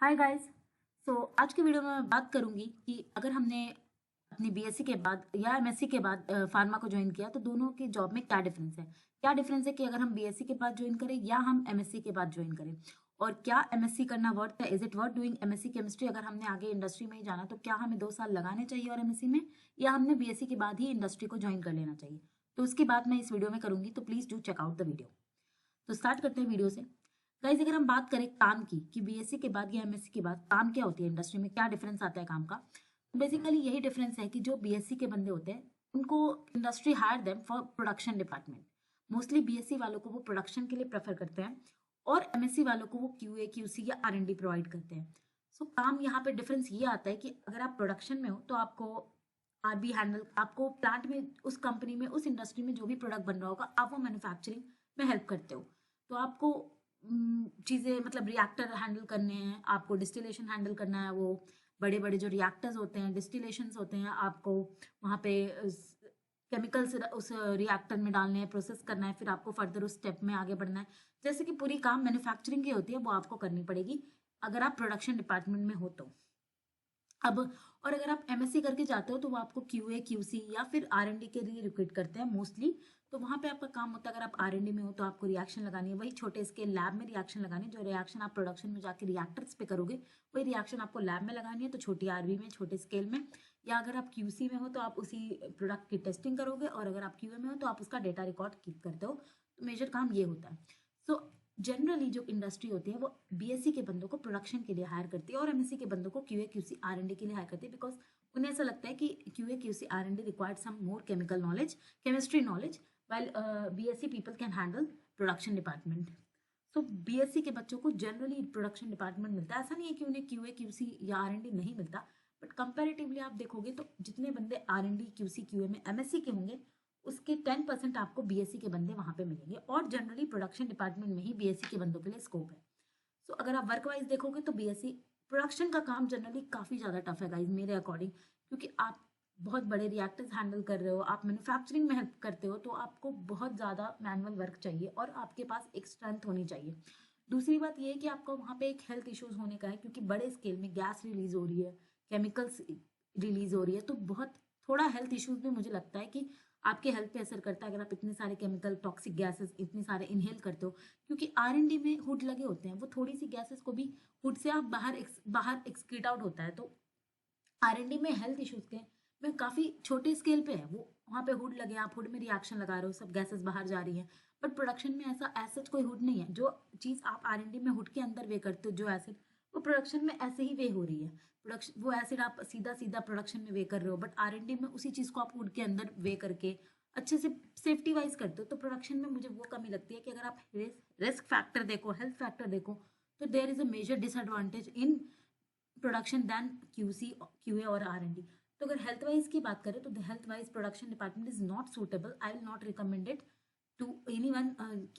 Hi guys. आज की video में मैं बात करूंगी कि अगर हमने अपनी बीएससी के बाद या एमएससी के बाद फार्मा को ज्वाइन किया तो दोनों की जॉब में क्या डिफरेंस है कि अगर हम बीएससी के बाद ज्वाइन करें या हम एमएससी के बाद ज्वाइन करें, और क्या एमएससी करना वर्थ है, is it worth doing MSc chemistry. अगर हमने आगे इंडस्ट्री में ही जाना तो क्या हमें 2 साल लगाने चाहिए और एमएससी में, या हमने बीएससी के बाद ही इंडस्ट्री को ज्वाइन कर लेना चाहिए। तो उसकी बात मैं इस वीडियो में करूंगी, तो please do check out the video. तो स्टार्ट करते हैं वीडियो से। गाइज, अगर हम बात करें काम की कि बीएससी के बाद या एमएससी के बाद काम क्या होती है इंडस्ट्री में, क्या डिफरेंस आता है काम का, तो बेसिकली यही डिफरेंस है कि जो बीएससी के बंदे होते हैं उनको industry hire them for production department. Mostly BSc वालों को वो प्रोडक्शन के लिए प्रेफर करते हैं और एमएससी वालों को वो क्यूए क्यूसी या आरएनडी प्रोवाइड करते हैं। सो काम यहाँ पे डिफरेंस ये आता है कि अगर आप प्रोडक्शन में हो तो आपको आरबी हैंडल, आपको प्लांट में, उस कंपनी में, उस इंडस्ट्री में जो भी प्रोडक्ट बन रहा होगा आप वो मैन्युफैक्चरिंग में हेल्प करते हो। तो आपको चीज़ें मतलब रिएक्टर हैंडल करने हैं, आपको डिस्टिलेशन हैंडल करना है, वो बड़े बड़े जो रिएक्टर्स होते हैं, डिस्टिलेशंस होते हैं, आपको वहाँ पे केमिकल्स उस रिएक्टर में डालने हैं, प्रोसेस करना है, फिर आपको फर्दर उस स्टेप में आगे बढ़ना है। जैसे कि पूरी काम मैन्युफैक्चरिंग की होती है वो आपको करनी पड़ेगी अगर आप प्रोडक्शन डिपार्टमेंट में हो तो। अब और अगर आप एमएससी करके जाते हो तो वो आपको क्यूए क्यूसी या फिर आरएनडी के लिए रिक्रूट करते हैं मोस्टली। तो वहां पे आपका काम होता है, अगर आप आरएनडी में हो तो आपको रिएक्शन लगानी है, वही छोटे स्केल लैब में रिएक्शन लगानी है। जो रिएक्शन आप प्रोडक्शन में जाके रिएक्टर्स पे करोगे वही रिएक्शन आपको लैब में लगानी है, तो छोटी आरवी में, छोटे स्केल में। या अगर आप क्यूसी में हो तो आप उसी प्रोडक्ट की टेस्टिंग करोगे, और अगर आप क्यूए में हो तो आप उसका डेटा रिकॉर्ड कीप करते हो। तो मेजर काम ये होता है। सो जनरली जो इंडस्ट्री होती है वो बीएससी के बंदों को प्रोडक्शन के लिए हायर करती है और एमएससी के बंदों को क्यूए क्यूसी आरएनडी के लिए हायर करती है, बिकॉज उन्हें ऐसा लगता है कि QA QC R and D required some more chemical knowledge, chemistry knowledge, while BSc people can handle production department. So BSc के बच्चों को जनरली प्रोडक्शन डिपार्टमेंट मिलता है। ऐसा नहीं है कि उन्हें क्यूए क्यूसी या आरएनडी नहीं मिलता, बट कंपैरेटिवली आप देखोगे तो जितने बंदे आरएनडी क्यूसी क्यूए में एमएससी के होंगे उसके 10% आपको बीएससी के बंदे वहां पे मिलेंगे, और जनरली प्रोडक्शन डिपार्टमेंट में ही बीएससी के बंदों के लिए स्कोप है। सो अगर आप वर्क वाइज देखोगे तो बीएससी प्रोडक्शन का काम जनरली काफी ज्यादा टफ है गाइज मेरे अकॉर्डिंग, क्योंकि आप बहुत बड़े रिएक्टर्स हैंडल कर रहे हो, आप मैन्युफैक्चरिंग में हेल्प करते हो, तो आपको बहुत ज़्यादा मैनुअल वर्क चाहिए और आपके पास एक स्ट्रेंथ होनी चाहिए। दूसरी बात ये है कि आपको वहाँ पे एक हेल्थ इश्यूज होने का है, क्योंकि बड़े स्केल में गैस रिलीज हो रही है, केमिकल्स रिलीज हो रही है, तो बहुत थोड़ा हेल्थ इश्यूज भी मुझे लगता है कि आपके हेल्थ पे असर करता है अगर आप इतने सारे केमिकल टॉक्सिक गैसेस इतने सारे इनहेल करते हो। क्योंकि आरएनडी में हुड लगे होते हैं, वो थोड़ी सी गैसेस को भी हुड से आप बाहर एक्सक्रीट आउट होता है। तो आरएनडी में हेल्थ इश्यूज के में काफी छोटे स्केल पे है, वो वहाँ पे हुड लगे, आप हुड में रिएक्शन लगा रहे हो, सब गैसेस बाहर जा रही हैं। बट प्रोडक्शन में ऐसा एसिड कोई हुड नहीं है। जो चीज आप आरएनडी में हुड के अंदर वे करते हो, जो एसिड, वो प्रोडक्शन में ऐसे ही वे हो रही है। प्रोडक्शन वो एसिड आप सीधा सीधा प्रोडक्शन में वे कर रहे हो, बट आरएनडी में उसी चीज को आप हुड के अंदर वे करके अच्छे से सेफ्टी वाइज करते हो। तो प्रोडक्शन में मुझे वो कमी लगती है कि अगर आप रिस्क फैक्टर देखो, हेल्थ फैक्टर देखो, तो there is a major disadvantage in production than QC QA और आरएनडी। तो अगर हेल्थ वाइज की बात करें तो the health wise production department is not suitable. I will not recommend it to anyone.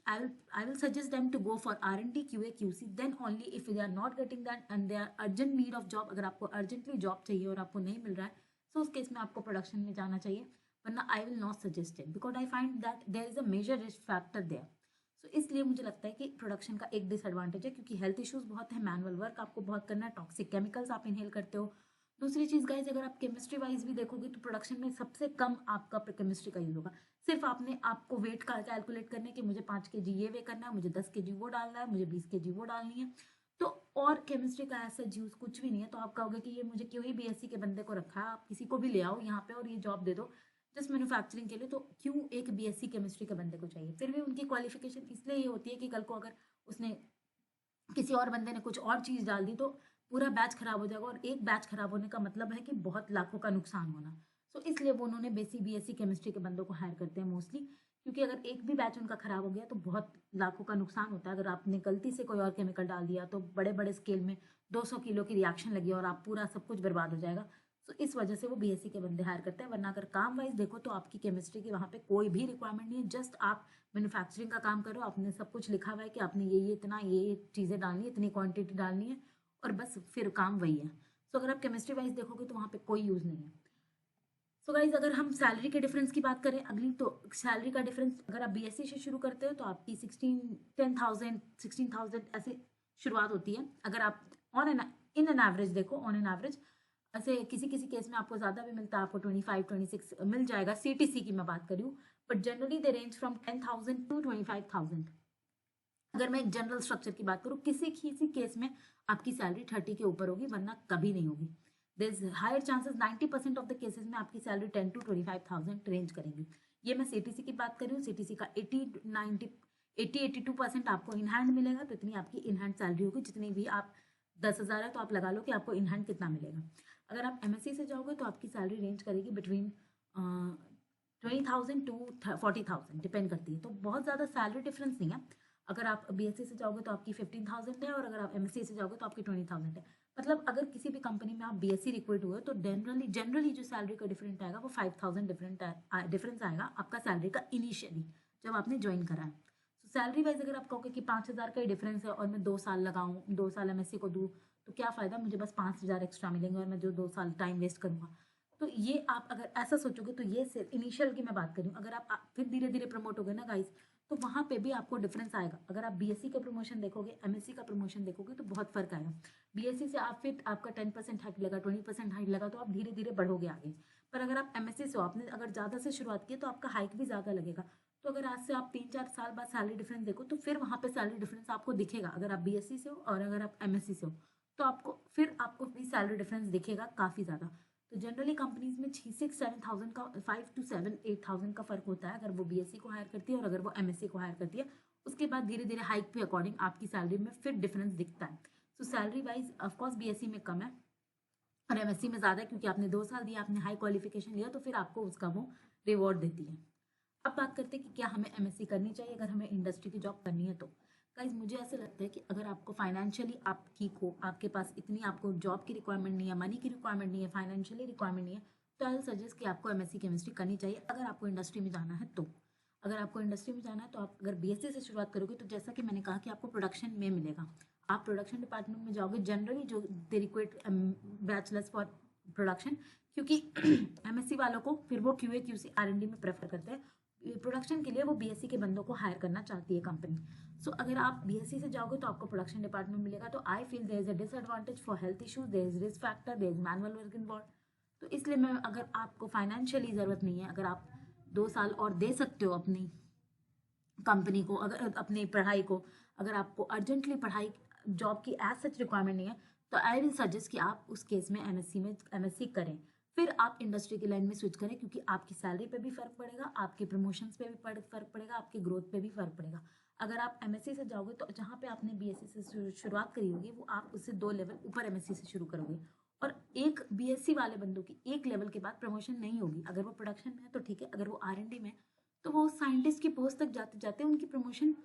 I will suggest them to go for R&D QA QC, then only if they are not getting that and they are urgent need of job, अगर आपको urgently job चाहिए और आपको नहीं मिल रहा है, so उस case में आपको प्रोडक्शन में जाना चाहिए, वरना I will not suggest it, because I find that there is a major risk factor there. So इसलिए मुझे लगता है कि प्रोडक्शन का एक डिसएडवांटेज है, क्योंकि हेल्थ इश्यूज बहुत है, मैनुअल वर्क आपको बहुत करना है, टॉक्सिक केमिकल्स आप इनहेल करते हो। दूसरी चीज गाइज, अगर आप केमिस्ट्री वाइज भी देखोगे तो प्रोडक्शन में सबसे कम आपका केमिस्ट्री का यूज होगा। सिर्फ आपको वेट का कैलकुलेट करने के, मुझे 5 kg ये वे करना है, मुझे 10 kg वो डालना है, मुझे 20 kg वो डालनी है। तो और केमिस्ट्री का ऐसा यूज कुछ भी नहीं है। तो आप कहोगे कि ये मुझे क्यों ही बीएससी के बंदे को रखा है, आप किसी को भी ले आओ यहाँ पे और ये जॉब दे दो जस्ट मैन्युफैक्चरिंग के लिए, तो क्यों एक बीएससी केमिस्ट्री के बंदे को चाहिए। फिर भी उनकी क्वालिफिकेशन इसलिए ये होती है कि कल को अगर उसने किसी और बंदे ने कुछ और चीज डाल दी तो पूरा बैच खराब हो जाएगा, और एक बैच खराब होने का मतलब है कि बहुत लाखों का नुकसान होना। सो इसलिए वो उन्होंने बेसिक बीएससी केमिस्ट्री के बंदों को हायर करते हैं मोस्टली, क्योंकि अगर एक भी बैच उनका खराब हो गया तो बहुत लाखों का नुकसान होता है। अगर आपने गलती से कोई और केमिकल डाल दिया तो बड़े बड़े स्केल में 200 किलो की रिएक्शन लगी और आप पूरा सब कुछ बर्बाद हो जाएगा। तो इस वजह से वो बीएससी के बंदे हायर करते हैं, वरना अगर काम वाइज देखो तो आपकी केमिस्ट्री की वहाँ पे कोई भी रिक्वायरमेंट नहीं है। जस्ट आप मैन्युफैक्चरिंग का काम करो, आपने सब कुछ लिखा हुआ है कि आपने ये इतना ये चीजें डालनी है, इतनी क्वांटिटी डालनी है, और बस फिर काम वही है। सो अगर आप केमिस्ट्री वाइज देखोगे तो वहाँ पे कोई यूज नहीं है। सो गाइज, अगर हम सैलरी के डिफरेंस की बात करें अगली, तो सैलरी का डिफरेंस, अगर आप बीएससी से शुरू करते हो तो आपकी 10,000 16,000 ऐसे शुरुआत होती है। अगर आप on an in an average देखो, ऑन एन एवरेज ऐसे किसी किसी केस में आपको ज़्यादा भी मिलता है, आपको 25-26 मिल जाएगा, सीटीसी की मैं बात कर रही हूँ, but generally they range from 10,000 to 25,000। अगर मैं एक जनरल स्ट्रक्चर की बात करूँ, किसी किसी केस में आपकी सैलरी 30 के ऊपर होगी, वरना कभी नहीं होगी। There is higher chances 90% of the cases में आपकी सैलरी 10 to 25,000 रेंज करेंगी। ये मैं सीटीसी की बात कर रही हूँ। सीटीसी का 80-82% आपको इन हैंड मिलेगा, तो इतनी आपकी इन हैंड सैलरी होगी। जितनी भी आप 10,000 है तो आप लगा लो कि आपको इन हैंड कितना मिलेगा। अगर आप एमएससी से जाओगे तो आपकी सैलरी रेंज करेगी बिटवीन 20,000 टू 40,000, डिपेंड करती है। तो बहुत ज़्यादा सैलरी डिफरेंस नहीं है। अगर आप बीएससी से जाओगे तो आपकी 15,000 है, और अगर आप एमएससी से जाओगे तो आपकी 20,000 है। मतलब अगर किसी भी कंपनी में आप बीएससी रिक्रूट हुए तो जनरली जो सैलरी का डिफरेंट आएगा वो 5,000 डिफरेंस आएगा आपका सैलरी का इनिशियली, जब आपने ज्वाइन करा है। तो सैलरी वाइज अगर आप कहोगे कि 5,000 का ही डिफरेंस है और मैं 2 साल लगाऊं, 2 साल एमएससी को दूँ, तो क्या फ़ायदा, मुझे बस 5,000 एक्स्ट्रा मिलेंगे और मैं जो 2 साल टाइम वेस्ट करूंगा। तो ये आप अगर ऐसा सोचोगे तो ये सिर्फ इनिशियल की मैं बात कर रही हूँ। अगर आप फिर धीरे धीरे प्रमोट हो गए ना गाइस, तो वहाँ पे भी आपको डिफरेंस आएगा। अगर आप बीएससी का प्रमोशन देखोगे, एमएससी का प्रमोशन देखोगे, तो बहुत फर्क आएगा। बीएससी से आप फिर आपका 10% हाइक लगा, 20% हाइक लगा, तो आप धीरे धीरे बढ़ोगे आगे। पर अगर आप एमएससी से हो, आपने अगर ज़्यादा से शुरुआत की तो आपका हाइक भी ज़्यादा लगेगा। तो अगर आज से आप 3-4 साल बाद सैलरी डिफरेंस देखो, तो फिर वहाँ पे सैलरी डिफरेंस आपको दिखेगा। अगर आप बीएससी से हो और अगर आप एमएससी से हो, तो आपको भी सैलरी डिफरेंस दिखेगा काफ़ी ज़्यादा। तो जनरली कंपनीज में 6-7,000 का, 5-7-8,000 का फर्क होता है अगर वो बीएससी को हायर करती है और अगर वो एमएससी को हायर करती है। उसके बाद धीरे धीरे हाइक के अकॉर्डिंग आपकी सैलरी में फिर डिफरेंस दिखता है। तो सैलरी वाइज ऑफकोर्स बीएससी में कम है और एमएससी में ज़्यादा है, क्योंकि आपने 2 साल दिया, आपने हाई क्वालिफिकेशन लिया, तो फिर आपको उसका वो रिवॉर्ड देती है। अब बात करते हैं कि क्या हमें एमएससी करनी चाहिए अगर हमें इंडस्ट्री की जॉब करनी है तो। गाइस मुझे ऐसे लगता है कि अगर आपको फाइनेंशियली आप ठीक हो, आपके पास इतनी आपको जॉब की रिक्वायरमेंट नहीं है, मनी की रिक्वायरमेंट नहीं है, फाइनेंशियली रिक्वायरमेंट नहीं है, तो आई विल सजेस्ट कि आपको एमएससी केमिस्ट्री करनी चाहिए अगर आपको इंडस्ट्री में जाना है तो। अगर आपको इंडस्ट्री में जाना है तो आप अगर बीएससी से शुरुआत करोगे तो जैसा कि मैंने कहा कि आपको प्रोडक्शन में मिलेगा। आप प्रोडक्शन डिपार्टमेंट में जाओगे, जनरली जो they required bachelors for production, क्योंकि एमएससी वालों को फिर वो क्यूए क्यूसी आरएनडी में प्रेफर करते हैं। प्रोडक्शन के लिए वो बीएससी के बंदों को हायर करना चाहती है कंपनी। सो अगर आप बीएससी से जाओगे तो आपको प्रोडक्शन डिपार्टमेंट मिलेगा। तो I feel there is a disadvantage for health issues, there is risk factor, there is manual work involve. तो इसलिए मैं, अगर आपको फाइनेंशियली ज़रूरत नहीं है, अगर आप 2 साल और दे सकते हो अपनी कंपनी को, अगर अपनी पढ़ाई को, अगर आपको अर्जेंटली पढ़ाई जॉब की एज सच रिक्वायरमेंट नहीं है, तो आई विल सजेस्ट कि आप उस केस में एमएससी करें, फिर आप इंडस्ट्री की लाइन में स्विच करें, क्योंकि आपकी सैलरी पे भी फर्क पड़ेगा, आपके प्रमोशंस पे भी फर्क पड़ेगा, आपकी ग्रोथ पे भी फर्क पड़ेगा। अगर आप एमएससी से जाओगे तो जहाँ पे आपने बीएससी से शुरुआत करी होगी, वो आप उससे 2 लेवल ऊपर एमएससी से शुरू करोगे। और एक बीएससी वाले बंदों की एक लेवल के बाद प्रमोशन नहीं होगी। अगर वो प्रोडक्शन में है तो ठीक है, अगर वो आरएनडी में, तो वो साइंटिस्ट की पोस्ट तक जाते जाते उनकी प्रमोशन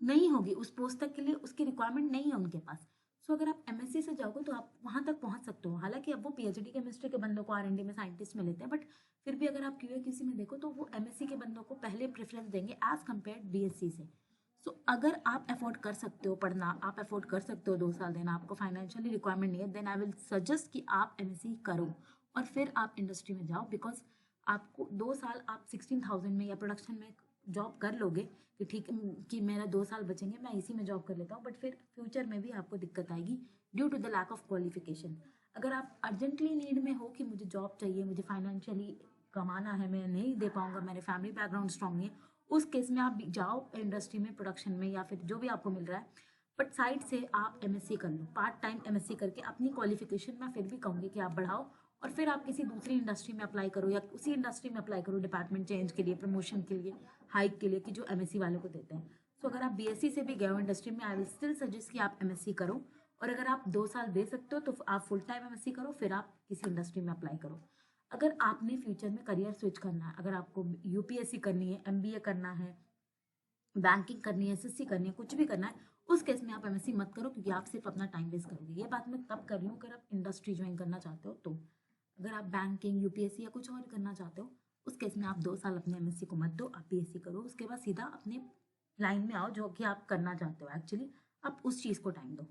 नहीं होगी, उस पोस्ट तक के लिए उसकी रिक्वायरमेंट नहीं है उनके पास। सो अगर आप एमएससी से जाओगे तो आप वहां तक पहुंच सकते हो। हालांकि अब वो पीएचडी केमिस्ट्री के बंदों को आरएनडी में साइंटिस्ट में लेते हैं, बट फिर भी अगर आप क्यूए किसी में देखो तो वो एमएससी के बंदों को पहले प्रेफरेंस देंगे एज कम्पेयर बीएससी से। सो अगर आप अफोर्ड कर सकते हो पढ़ना, आप अफोर्ड कर सकते हो 2 साल देना, आपको फाइनेंशियली रिक्वायरमेंट नहीं है, देन आई विल सजेस्ट कि आप एमएससी करो और फिर आप इंडस्ट्री में जाओ। बिकॉज आपको 2 साल आप 16,000 में या प्रोडक्शन में जॉब कर लोगे कि ठीक कि मेरा 2 साल बचेंगे, मैं इसी में जॉब कर लेता हूँ, बट फिर फ्यूचर में भी आपको दिक्कत आएगी due to the lack of qualification. अगर आप अर्जेंटली नीड में हो कि मुझे जॉब चाहिए, मुझे फाइनेंशियली कमाना है, मैं नहीं दे पाऊंगा, मेरे फैमिली बैकग्राउंड स्ट्रॉन्ग नहीं है, उस केस में आप जाओ इंडस्ट्री में, प्रोडक्शन में, या फिर जो भी आपको मिल रहा है, बट साइड से आप एमएससी कर लो, पार्ट टाइम एमएससी करके अपनी क्वालिफिकेशन मैं फिर भी कहूँगी कि आप बढ़ाओ, और फिर आप किसी दूसरी इंडस्ट्री में अप्लाई करो या उसी इंडस्ट्री में अप्लाई करो डिपार्टमेंट चेंज के लिए, प्रमोशन के लिए, हाइक के लिए, कि जो एमएससी वालों को देते हैं। सो अगर आप बीएससी से भी गए हो इंडस्ट्री में, आई विल स्टिल सजेस्ट कि आप एमएससी करो, और अगर आप 2 साल दे सकते हो तो आप फुल टाइम एमएससी करो, फिर आप किसी इंडस्ट्री में अप्लाई करो। अगर आपने फ्यूचर में करियर स्विच करना है, अगर आपको यूपीएससी करनी है, एमबीए करना है, बैंकिंग करनी है, एसएससी करनी है, कुछ भी करना है, उस केस में आप एमएससी मत करो, क्योंकि आप सिर्फ अपना टाइम वेस्ट करोगे। ये बात मैं तब कर रही हूँ अगर आप इंडस्ट्री ज्वाइन करना चाहते हो तो। अगर आप बैंकिंग, यूपीएससी या कुछ और करना चाहते हो, उस केस में आप 2 साल अपने एमएससी को मत दो, आप बीएससी करो, उसके बाद सीधा अपने लाइन में आओ जो कि आप करना चाहते हो एक्चुअली, आप उस चीज़ को टाइम दो।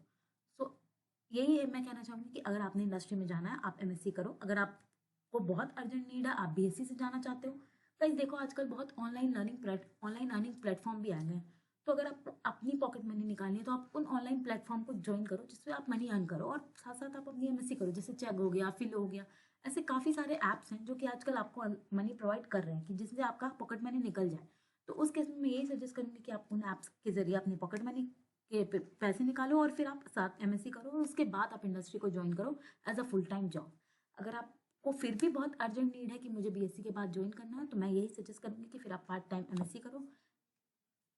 सो यही है मैं कहना चाहूँगी कि अगर आपने इंडस्ट्री में जाना है आप एमएससी करो। अगर आपको बहुत अर्जेंट नीड है, आप बीएससी से जाना चाहते हो, गाइस देखो आजकल बहुत ऑनलाइन अर्निंग प्लेटफॉर्म भी आ गए हैं। तो अगर आपको अपनी पॉकेट मनी निकालनी है तो आप उन ऑनलाइन प्लेटफॉर्म को ज्वाइन करो जिससे आप मनी अर्न करो, और साथ साथ आप अपनी एमएससी करो, जैसे चेक हो गया, फिल हो गया। ऐसे काफ़ी सारे ऐप्स हैं जो कि आजकल आपको मनी प्रोवाइड कर रहे हैं कि जिससे आपका पॉकेट मनी निकल जाए। तो उस केस में मैं यही सजेस्ट करूँगी कि आप उन ऐप्स के जरिए अपनी पॉकेट मनी के पैसे निकालो और फिर आप साथ एमएससी करो, और उसके बाद आप इंडस्ट्री को ज्वाइन करो as a full time job. अगर आपको फिर भी बहुत अर्जेंट नीड है कि मुझे बीएससी के बाद ज्वाइन करना है, तो मैं यही सजेस्ट करूँगी कि फिर आप पार्ट टाइम एमएससी करो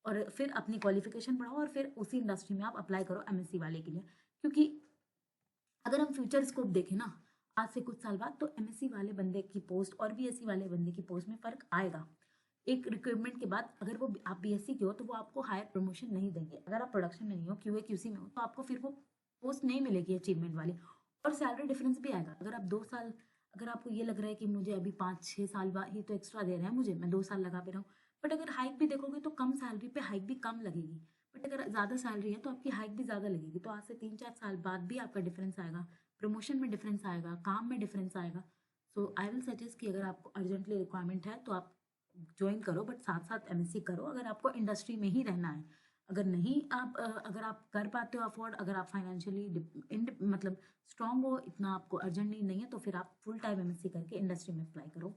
और फिर अपनी क्वालिफिकेशन बढ़ाओ और फिर उसी इंडस्ट्री में आप अप्लाई करो एमएससी वाले के लिए। क्योंकि अगर हम फ्यूचर स्कोप देखें ना, आज से कुछ साल बाद तो एमएससी वाले बंदे की पोस्ट और बीएससी वाले बंदे की पोस्ट में फर्क आएगा। एक रिक्रूटमेंट के बाद अगर वो आप बीएससी के हो तो वो आपको हायर प्रमोशन नहीं देंगे। अगर आप प्रोडक्शन में नहीं हो, क्यूए क्यूसी में हो, तो आपको फिर वो पोस्ट नहीं मिलेगी अचीवमेंट वाली, और सैलरी डिफरेंस भी आएगा। अगर आप 2 साल, अगर आपको ये लग रहा है कि मुझे अभी 5-6 साल बाद ही तो एक्स्ट्रा दे रहे हैं मुझे, मैं 2 साल लगा पे रहा हूँ, बट अगर हाइक भी देखोगे तो कम सैलरी पे हाइक भी कम लगेगी। बट अगर ज़्यादा सैलरी है तो आपकी हाइक भी ज़्यादा लगेगी। तो आज से 3-4 साल बाद भी आपका डिफरेंस आएगा, प्रमोशन में डिफरेंस आएगा, काम में डिफरेंस आएगा। सो आई विल सजेस्ट कि अगर आपको अर्जेंटली रिक्वायरमेंट है तो आप ज्वाइन करो, बट साथ साथ एमएससी करो अगर आपको इंडस्ट्री में ही रहना है। अगर नहीं आप अगर आप कर पाते हो अफोर्ड, अगर आप फाइनेंशियली मतलब स्ट्रांग हो, इतना आपको अर्जेंट नीड नहीं है, तो फिर आप फुल टाइम एमएससी करके इंडस्ट्री में अप्लाई करो,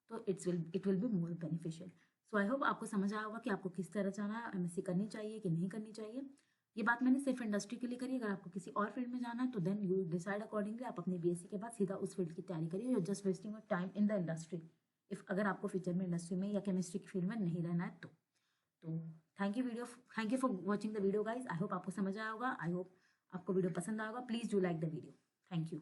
तो it will be more beneficial. So I hope आपको समझ आया होगा कि आपको किस तरह जाना है, एमएससी करनी चाहिए कि नहीं करनी चाहिए। ये बात मैंने सिर्फ इंडस्ट्री के लिए करी। अगर आपको किसी और फील्ड में जाना है तो देन यू डिसाइड अकॉर्डिंगली। आप अपनी बीएससी के बाद सीधा उस फील्ड की तैयारी करिए, you just wasting your time in the industry, if अगर आपको फ्यूचर में इंडस्ट्री में या केमिस्ट्री की फील्ड में नहीं रहना है तो thank you for watching the video guys. I hope आपको समझ आया होगा, आई होप आपको वीडियो पसंद आएगा। Please do like the video. Thank you.